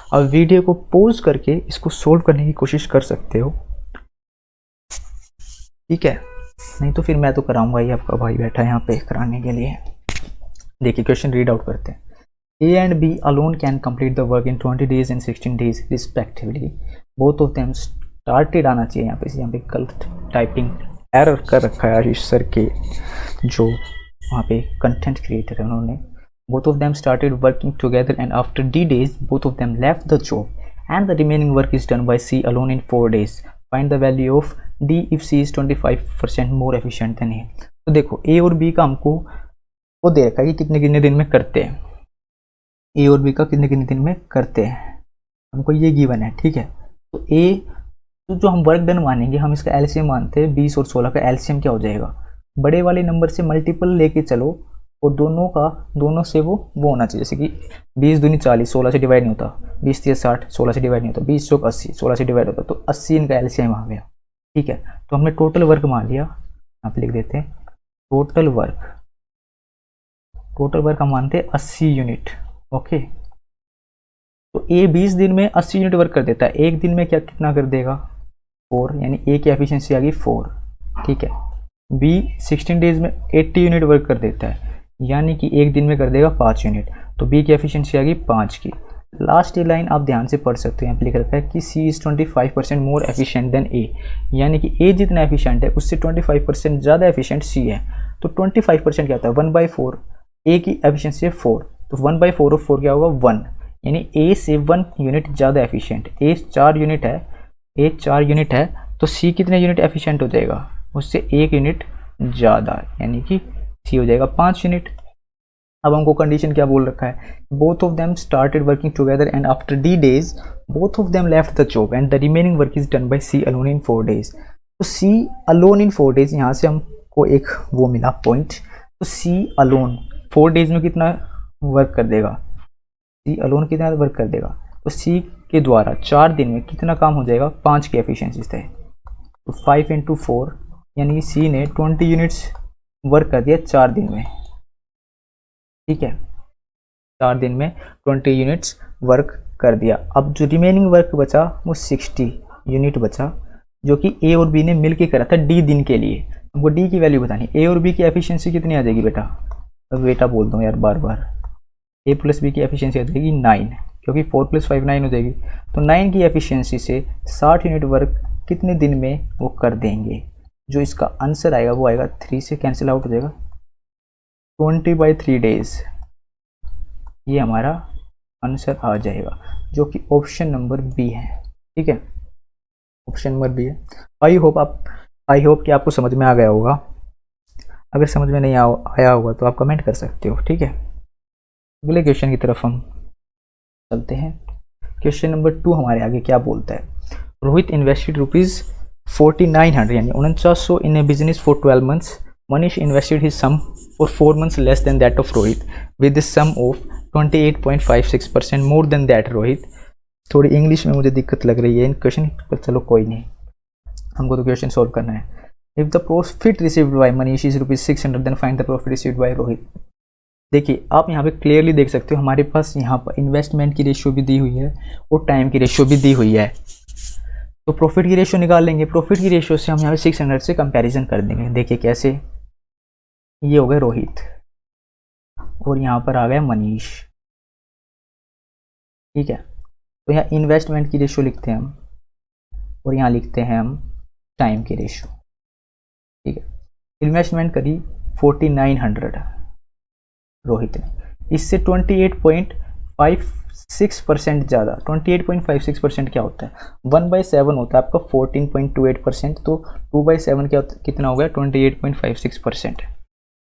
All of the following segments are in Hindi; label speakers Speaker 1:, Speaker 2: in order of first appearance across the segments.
Speaker 1: अब वीडियो को पॉज करके इसको सोल्व करने की कोशिश कर सकते हो, ठीक है, नहीं तो फिर मैं तो कराऊंगा ही, आपका भाई बैठा है यहाँ पे कराने के लिए। देखिए क्वेश्चन रीड आउट करते हैं। A and B alone can complete the work in 20 days and 16 days respectively. Both of them started आना चाहिए यहाँ पे गलत टाइपिंग एरर कर रखा है आशीष सर के जो वहाँ पे कंटेंट क्रिएटर है उन्होंने। Both of them started working together and after D days both of them left the job and the remaining work is done by C alone in 4 days. Find the value of D if C is 25% more efficient than A. तो देखो A और B का हमको वो दे रखा है कि कितने कितने दिन में करते हैं, ए और बी का कितने कितने दिन में करते हैं, हमको ये गिवन है, ठीक है। तो ए तो जो हम वर्क डन मानेंगे हम इसका एलसीएम मानते हैं, 20 और 16 का एलसीएम क्या हो जाएगा, बड़े वाले नंबर से मल्टीपल लेके चलो और दोनों से वो होना चाहिए, जैसे कि 20 दूनी 40, 16 से डिवाइड नहीं होता, 20 3 60, 16 से डिवाइड नहीं होता, 20 चौक 80, 16 से डिवाइड होता, तो 80 इनका एलसीएम आ गया, ठीक है। तो हमने टोटल वर्क मान लिया, यहाँ पे लिख देते हैं टोटल वर्क हम मानते हैं 80 यूनिट, ओके। तो ए 20 दिन में 80 यूनिट वर्क कर देता है, एक दिन में कितना कर देगा 4, यानी ए की एफिशिएंसी आ गई 4, ठीक है। बी 16 डेज में 80 यूनिट वर्क कर देता है, यानी कि एक दिन में कर देगा 5 यूनिट, तो बी की एफिशिएंसी आ गई 5 की। लास्ट ये लाइन आप ध्यान से पढ़ सकते हो, यहाँ पे लिख रखा है कि सी इज़ 25% मोर एफिशिएंट देन ए, यानी कि ए जितना एफिशिएंट है उससे 25% ज़्यादा एफिशिएंट सी है। तो 25% क्या होता है 1/4, ए की एफिशिएंसी है 4, तो 1/4 ऑफ 4 क्या होगा 1, यानी ए से 1 यूनिट ज़्यादा एफिशिएंट। ए 4 यूनिट है तो सी कितने यूनिट एफिशिएंट हो जाएगा, उससे 1 यूनिट ज़्यादा, यानी कि सी हो जाएगा 5 यूनिट। अब हमको कंडीशन क्या बोल रखा है, both of them started working together and after the days both of them left the job and the remaining work is done by C alone in 4 days. तो सी अलोन इन 4 डेज, यहाँ से हमको एक वो मिला पॉइंट, तो सी अलोन 4 डेज में कितना वर्क कर देगा, सी अलोन कितना वर्क कर देगा, तो सी के द्वारा 4 दिन में कितना काम हो जाएगा, 5 की एफिशिएंसी से, तो 5 × 4 यानी कि सी ने 20 यूनिट्स वर्क कर दिया 4 दिन में, ठीक है, 4 दिन में 20 यूनिट्स वर्क कर दिया। अब जो रिमेनिंग वर्क बचा वो 60 यूनिट बचा, जो कि ए और बी ने मिलकर करा था डी दिन के लिए। हमको डी की वैल्यू बतानी, ए और बी की एफिशिएंसी कितनी आ जाएगी बेटा, अब बेटा बोल दूँ यार बार बार, ए प्लस बी की एफिशिएंसी आ जाएगी 9, क्योंकि 4 + 5 9 हो जाएगी, तो 9 की एफिशिएंसी से 60 यूनिट वर्क कितने दिन में वो कर देंगे। जो इसका आंसर आएगा वो आएगा 3 से कैंसिल आउट हो जाएगा, 20/3 डेज, ये हमारा आंसर आ जाएगा, जो कि ऑप्शन नंबर बी है, ठीक है, ऑप्शन नंबर बी है। आई होप कि आपको समझ में आ गया होगा, अगर समझ में नहीं आया होगा तो आप कमेंट कर सकते हो, ठीक है। अगले क्वेश्चन की तरफ हम चलते हैं। क्वेश्चन नंबर 2 हमारे आगे क्या बोलता है, रोहित इन्वेस्टेड ₹4900 यानी 4900 इन ए business for 12 months. Manish invested his sum for 4 months less than that of Rohit with the sum of 28.56% more than that Rohit. थोड़ी इंग्लिश में मुझे दिक्कत लग रही है इन क्वेश्चन पर, चलो कोई नहीं, हमको तो क्वेश्चन सॉल्व करना है। If the profit received by Manish is ₹600 then find the profit received by Rohit. देखिए आप यहाँ पे क्लियरली देख सकते हो, हमारे पास यहाँ पर इन्वेस्टमेंट की रेशियो भी दी हुई है और टाइम की रेशियो भी दी हुई है, तो प्रॉफिट की रेशियो निकाल लेंगे। प्रॉफिट की रेशियो से हम यहाँ पे 600 से कंपैरिजन कर देंगे। देखिए कैसे, ये हो गया रोहित और यहाँ पर आ गया मनीष, ठीक है। तो यहाँ इन्वेस्टमेंट की रेशियो लिखते हैं हम और यहाँ लिखते हैं हम टाइम की रेशियो, ठीक है। इन्वेस्टमेंट करी 4900 रोहित ने, इससे 28.56% ज़्यादा, 28.56% क्या होता है 1/7 होता है आपका 14.28%, तो 2/7 कितना हो गया 28.56%,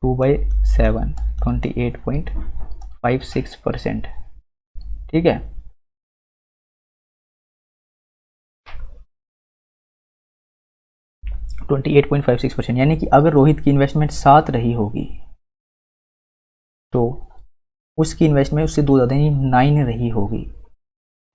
Speaker 1: 2/7 28.56%, ठीक है। तो 28.56%, यानी कि अगर रोहित की इन्वेस्टमेंट 7 रही होगी तो उसकी इन्वेस्टमेंट उससे 2 ज़्यादा यानी 9 रही होगी,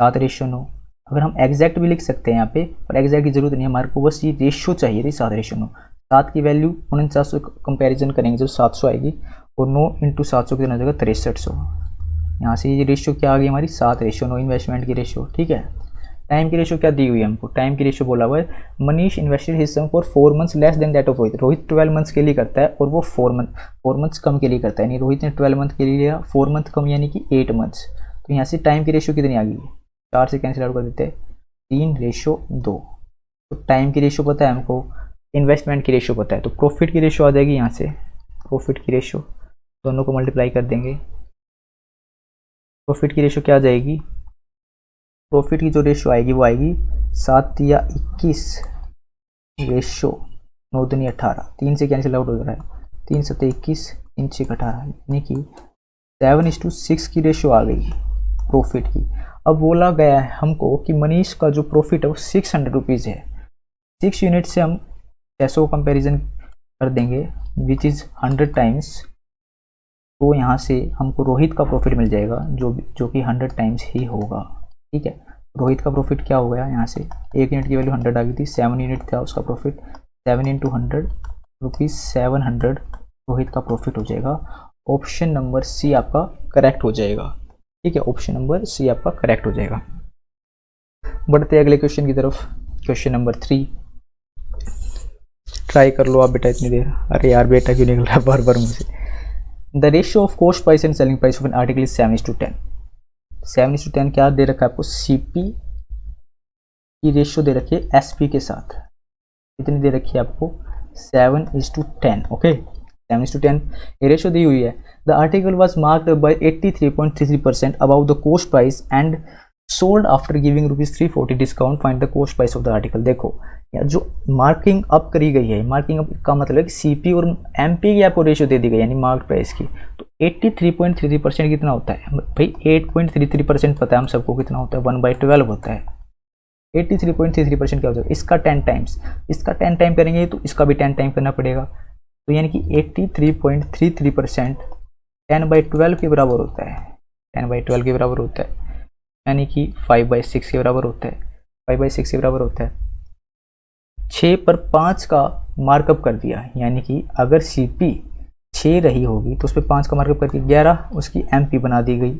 Speaker 1: 7:9। अगर हम एग्जैक्ट भी लिख सकते हैं यहाँ पे, पर एग्जैक्ट की जरूरत नहीं है, हमारे को बस ये रेशियो चाहिए थी 7:9। 7 की वैल्यू 4900 कंपेरिजन करेंगे जब 700 आएगी, और 9 × 700 कितना हो जाएगा 6300, यहाँ से ये रेशियो क्या आ गई हमारी 7 रेशियो, नो इन्वेस्टमेंट की रेशियो, ठीक है। टाइम की रेशियो क्या दी हुई है हमको, टाइम की रेशियो बोला हुआ है Manish invested his sum for 4 months less than that of Rohit. Rohit 12 months के लिए करता है और वो 4 मंथ्स कम के लिए करता है, यानी रोहित ने 12 मंथ के लिए लिया, 4 मंथ कम यानी कि 8 मंथ्स। तो यहाँ से टाइम की रेशियो कितनी आ गई, 4 से कैंसिल आउट कर देते हैं, 3:2। तो टाइम की रेशियो पता है हमको, इन्वेस्टमेंट की रेशियो पता है, तो प्रॉफिट की रेशियो आ जाएगी यहाँ से, प्रॉफिट की रेशियो दोनों को मल्टीप्लाई कर देंगे। प्रॉफिट की रेशियो क्या आ जाएगी, प्रॉफिट की जो रेशियो आएगी वो आएगी 7 या 21 रेशियो 9 दूनी 18, 3 से कैंसिल आउट हो जा रहा है, 3 7 21, 3 6 18, यानी कि 7:6 की रेशियो आ गई प्रॉफिट की। अब बोला गया है हमको कि मनीष का जो प्रॉफिट है वो 600 रुपीज़ है। 6 यूनिट से हम 600 कंपेरिजन कर देंगे विच इज़ 100 टाइम्स, तो यहाँ से हमको रोहित का प्रॉफिट मिल जाएगा जो कि 100 टाइम्स ही होगा, ठीक है। रोहित का प्रॉफिट क्या हो गया, यहाँ से 1 यूनिट की वैल्यू 100 आ गई थी, 7 यूनिट था उसका प्रॉफिट, 7 × 100 रुपीज़ 700 रोहित का प्रॉफिट हो जाएगा। ऑप्शन नंबर सी आपका करेक्ट हो जाएगा, ठीक है, ऑप्शन नंबर सी आपका करेक्ट हो जाएगा। बढ़ते अगले क्वेश्चन की तरफ, क्वेश्चन नंबर 3। ट्राई कर लो आप बेटा इतनी देर, अरे यार बेटा क्यों निकल रहा है बार बार मुझे। The ratio of cost price and selling price of an article is 7:10। 7:10 क्या दे रखा है आपको, सीपी की रेशियो दे रखी है एसपी के साथ, कितनी दे रखी है आपको, 7:10, ओके 7:10 ये रेशियो दी हुई है। The article was marked by 83.33% about the cost price and sold after giving ₹340 discount, find the cost price of the article. देखो या जो मार्किंग अप करी गई है, मार्किंग अप का मतलब है कि सीपी और एमपी की आपको रेशियो दे दी गई यानी मार्क प्राइस की, तो 83.33% कितना होता है भाई, 8.33% पता है हम सबको कितना होता है, 1/12 होता है। 83.33% क्या हो जाएगा, इसका 10 टाइम्स, इसका 10 टाइम करेंगे तो इसका भी 10 टाइम करना पड़ेगा, तो यानी कि 83.33% 10/12 के बराबर होता है, 10/12 के बराबर होता है, यानी कि 5/6 के बराबर होता है, 5/6 के बराबर होता है। 6 पर 5 का मार्कअप कर दिया, यानी कि अगर सीपी 6 रही होगी तो उस पर 5 का मार्कअप करके 11 उसकी एमपी बना दी गई।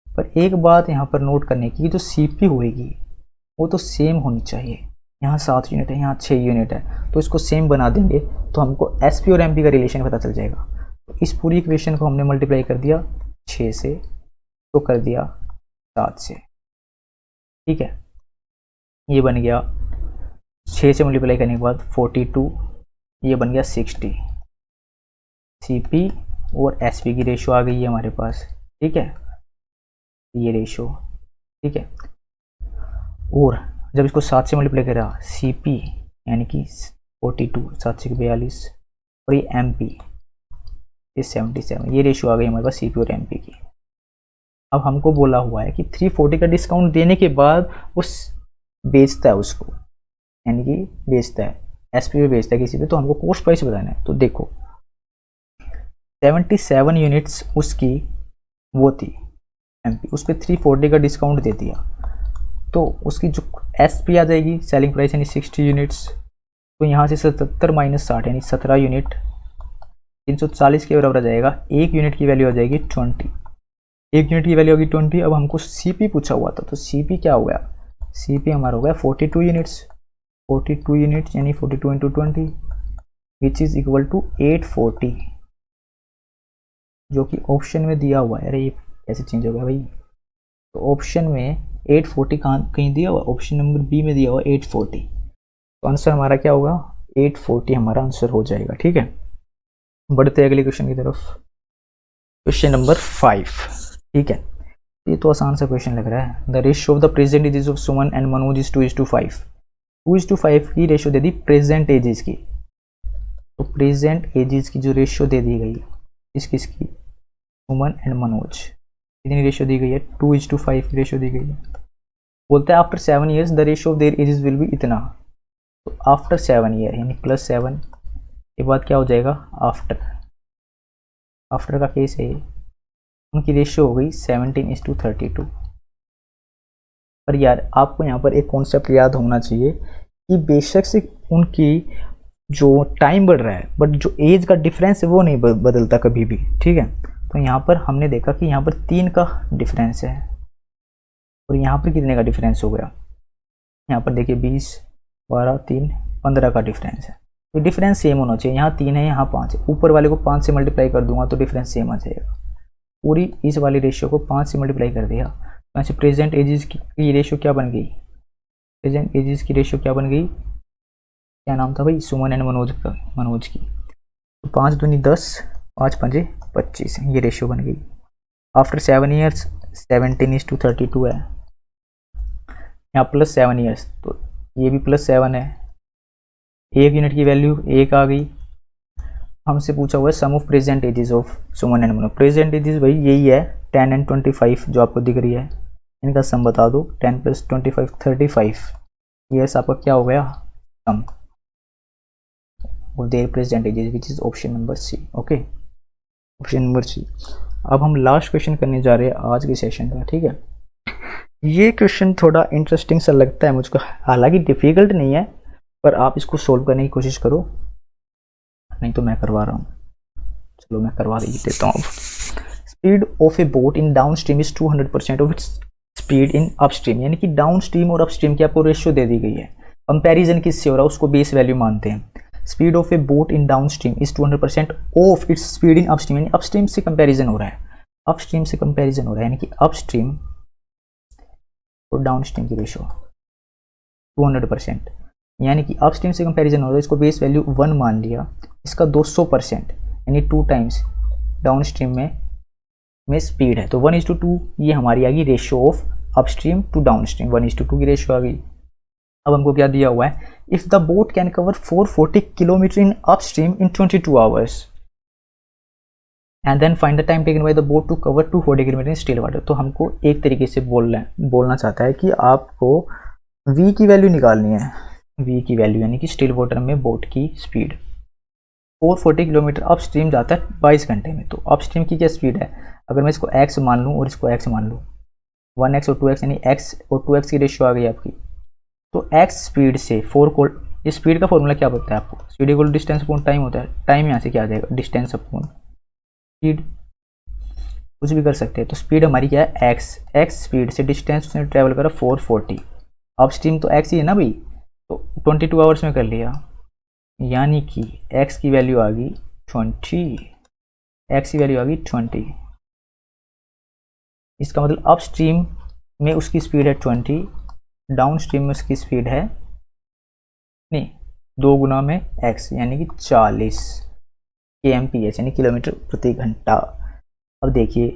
Speaker 1: पर एक बात यहाँ पर नोट करने की, जो सीपी होएगी वो तो सेम होनी चाहिए, यहाँ 7 यूनिट है यहाँ 6 यूनिट है, तो इसको सेम बना देंगे तो हमको एसपी और एमपी का रिलेशन पता चल जाएगा। तो इस पूरी इक्वेशन को हमने मल्टीप्लाई कर दिया 6 से, तो कर दिया 7 से, ठीक है, ये बन गया 6 से मल्टीप्लाई करने के बाद 42, ये बन गया 60। सीपी और एसपी की रेशियो आ गई है हमारे पास, ठीक है, ये रेशियो, ठीक है। और जब इसको 7 से मल्टीप्लाई करा, सीपी यानी कि 42, 7 से 42, और ये एमपी ये 77, ये रेशियो आ गई हमारे पास सीपी और एमपी की। अब हमको बोला हुआ है कि 340 का डिस्काउंट देने के बाद वो बेचता है उसको, यानी कि बेचता है एसपी पे बेचता है किसी पे, तो हमको कॉस्ट प्राइस बताना है। तो देखो 77 यूनिट्स उसकी वो थी एमपी, उस पर 340 का डिस्काउंट दे दिया, तो उसकी जो एसपी आ जाएगी सेलिंग प्राइस यानी 60 यूनिट्स, तो यहाँ से 77 - 60 यानी 17 यूनिट 340 के बराबर आ जाएगा। एक यूनिट की वैल्यू आ जाएगी 20, एक यूनिट की वैल्यू होगी 20। अब हमको सीपी पूछा हुआ था, तो सीपी क्या हो गया, सीपी हमारा हो गया 42 यूनिट्स, 42 यूनिट्स यानी 42 × 20 विच इज इक्वल टू 840, जो कि ऑप्शन में दिया हुआ है। अरे ये कैसे चेंज हो गया भाई, तो ऑप्शन में 840 कहीं दिया हुआ, ऑप्शन नंबर बी में दिया हुआ 840, तो आंसर हमारा क्या होगा 840 हमारा आंसर हो जाएगा, ठीक है। बढ़ते अगले क्वेश्चन की तरफ, क्वेश्चन नंबर 5, ठीक है, ये तो आसान सा क्वेश्चन लग रहा है। The ratio of the present ages of Suman and Manoj is 2:5, 2:5 की ratio they the present ages की, तो प्रेजेंट एजेस की जो रेशियो दे दी गई इसकी सुमन एंड मनोज, कितनी रेशियो दी गई है 2:5 की रेशियो दी गई है। बोलता है after 7 years the ratio of their edges will be इतना, तो आफ्टर 7 ईयर यानी +7 के बाद क्या हो जाएगा, आफ्टर का केस है, उनकी रेशियो हो गई 17:32। पर यार आपको यहाँ पर एक कॉन्सेप्ट याद होना चाहिए कि बेशक से उनकी जो टाइम बढ़ रहा है बट जो एज का डिफरेंस है वो नहीं बदलता कभी भी, ठीक है। तो यहाँ पर हमने देखा कि यहाँ पर 3 का डिफरेंस है और यहाँ पर कितने का डिफरेंस हो गया, यहाँ पर देखिए 20, 12, 3, 15 का डिफरेंस है। तो डिफरेंस सेम होना चाहिए, यहाँ 3 है यहाँ 5 है, ऊपर वाले को 5 से मल्टीप्लाई कर दूंगा तो डिफरेंस सेम आ जाएगा। पूरी इस वाली रेशियो को 5 से मल्टीप्लाई कर दिया, तो ऐसे प्रेजेंट एजेस की रेशियो क्या बन गई, प्रेजेंट एजेस की रेशियो क्या बन गई, क्या नाम था भाई, सुमन एंड मनोज की। तो 5 दूनी 10, 5 पंजे 25, ये रेशियो बन गई। आफ्टर 7 ईयर्स 17:32 है, यहाँ +7 ईयर्स तो ये भी +7 है। 1 यूनिट की वैल्यू 1 आ गई। हमसे पूछा हुआ है sum of present ages of Suman and Manoj. Present ages भाई यही है 10 एंड 25 जो आपको दिख रही है, इनका सम बता दो। 10 + 25 35, ये आपका क्या हो गया sum of their present ages which is option number C. Okay, option number C. अब हम लास्ट क्वेश्चन करने जा रहे हैं आज के सेशन का, ठीक है। ये क्वेश्चन थोड़ा इंटरेस्टिंग सा लगता है मुझको, हालांकि डिफिकल्ट नहीं है पर आप इसको सोल्व करने की कोशिश करो, नहीं तो मैं करवा रहा हूँ, चलो मैं करवा देता हूँ। Speed of A boat in down stream is 200% of its speed in upstream, यानी कि डाउन स्ट्रीम और अपस्ट्रीम की आपको रेशियो दे दी गई है। कंपैरिजन किससे हो रहा है उसको बेस वैल्यू मानते हैं। Speed of A boat in down stream is 200% of its speed in upstream, यानी अपस्ट्रीम से कंपैरिजन हो रहा है, अपस्ट्रीम से कंपैरिजन हो रहा है, यानी कि अपस्ट्रीम और डाउन स्ट्रीम की रेशियो 200%, यानी कि अपस्ट्रीम से कंपैरिजन हो रहा है। इसको बेस वैल्यू 1 मान लिया, इसका 200% यानी 2 टाइम्स डाउन स्ट्रीम में स्पीड है, तो 1:2 ये हमारी आ गई ratio of upstream to downstream, 1:2 की रेशियो आ गई। अब हमको क्या दिया हुआ है, if the boat can cover 440 kilometre in upstream in 22 hours and then find the time taken by the boat to cover 240 kilometre in still water. तो हमको एक तरीके से बोलना चाहता है कि आपको v की वैल्यू निकालनी है, v की वैल्यू यानी कि स्टिल वाटर में बोट की स्पीड 440 किलोमीटर अपस्ट्रीम जाता है 22 घंटे में। तो अपस्ट्रीम की क्या स्पीड है, अगर मैं इसको x मान लूँ और इसको x मान लूँ, 1x और 2x यानी x और 2x की रेशियो आ गई आपकी। तो x स्पीड से 4 को, इस स्पीड का फॉर्मूला क्या होता है आपको, speed equal distance upon time होता है, टाइम यहाँ से क्या आ जाएगा डिस्टेंस अपॉन स्पीड, कुछ भी कर सकते हैं। तो स्पीड हमारी क्या है x स्पीड से डिस्टेंस उसने ट्रैवल करा 440, अपस्ट्रीम तो x ही है ना भाई, तो 22 आवर्स में कर लिया, यानी कि x की वैल्यू आ गई 20, x की वैल्यू आ गई 20। इसका मतलब अपस्ट्रीम में उसकी स्पीड है 20, डाउन स्ट्रीम में उसकी स्पीड है नहीं 2 गुना में x यानी कि 40 kmph यानी किलोमीटर प्रति घंटा। अब देखिए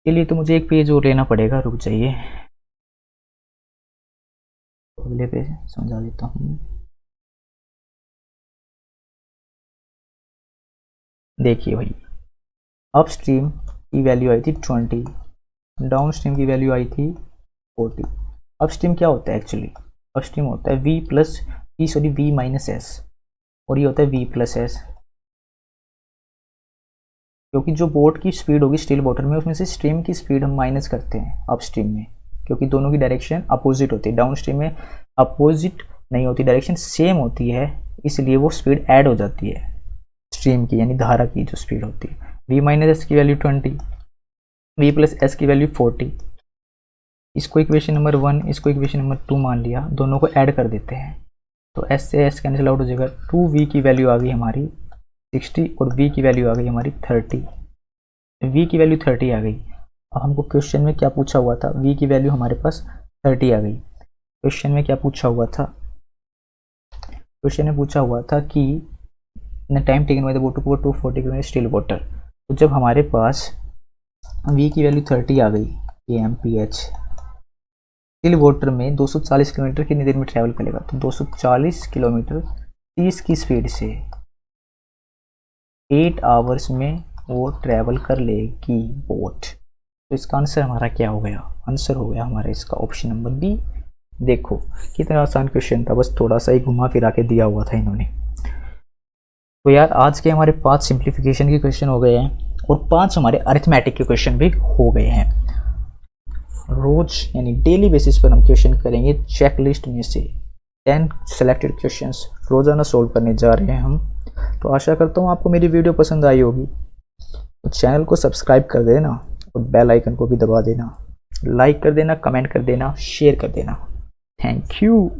Speaker 1: के लिए तो मुझे एक पेज और लेना पड़ेगा, रुक जाइए अगले पेज समझा देता हूँ। देखिए भाई अपस्ट्रीम की वैल्यू आई थी 20, डाउन स्ट्रीम की वैल्यू आई थी 40। अपस्ट्रीम क्या होता है एक्चुअली, अपस्ट्रीम होता है v माइनस एस और ये होता है v+s, क्योंकि जो बोट की स्पीड होगी स्टिल वाटर में उसमें से स्ट्रीम की स्पीड हम माइनस करते हैं अपस्ट्रीम में, क्योंकि दोनों की डायरेक्शन अपोजिट होती है। डाउन स्ट्रीम में अपोजिट नहीं होती, डायरेक्शन सेम होती है, इसलिए वो स्पीड ऐड हो जाती है स्ट्रीम की, यानी धारा की जो स्पीड होती है। v-s की वैल्यू 20, v+s की वैल्यू 40। इसको इक्वेशन नंबर 1, इसको इक्वेशन नंबर 2 मान लिया, दोनों को ऐड कर देते हैं तो s से s कैंसिल आउट हो जाएगा। 2v की वैल्यू आ गई हमारी 60 और v की वैल्यू आ गई हमारी 30, v की वैल्यू 30 आ गई। अब हमको क्वेश्चन में क्या पूछा हुआ था, v की वैल्यू हमारे पास 30 आ गई। क्वेश्चन में क्या पूछा हुआ था, क्वेश्चन में पूछा हुआ था कि time taken by the boat to cover 240 kilometre still water. तो जब हमारे पास v की वैल्यू 30 आ गई kmph, स्टिल वाटर में 240 किलोमीटर कितनी देर में ट्रैवल करेगा, तो 240 किलोमीटर 30 की स्पीड से 8 आवर्स में वो ट्रैवल कर लेगी बोट। तो इसका आंसर हमारा क्या हो गया, आंसर हो गया हमारा इसका ऑप्शन नंबर बी। देखो कितना आसान क्वेश्चन था, बस थोड़ा सा ही घुमा फिरा के दिया हुआ था इन्होंने। तो यार आज के हमारे 5 सिंप्लीफिकेशन के क्वेश्चन हो गए हैं और 5 हमारे अरिथमेटिक के क्वेश्चन भी हो गए हैं। रोज यानी डेली बेसिस पर हम क्वेश्चन करेंगे चेकलिस्ट में से 10 सेलेक्टेड क्वेश्चंस रोज़ाना सोल्व करने जा रहे हैं हम। तो आशा करता हूँ आपको मेरी वीडियो पसंद आई होगी। तो चैनल को सब्सक्राइब कर देना और बेल आइकन को भी दबा देना, लाइक कर देना, कमेंट कर देना, शेयर कर देना। Thank you.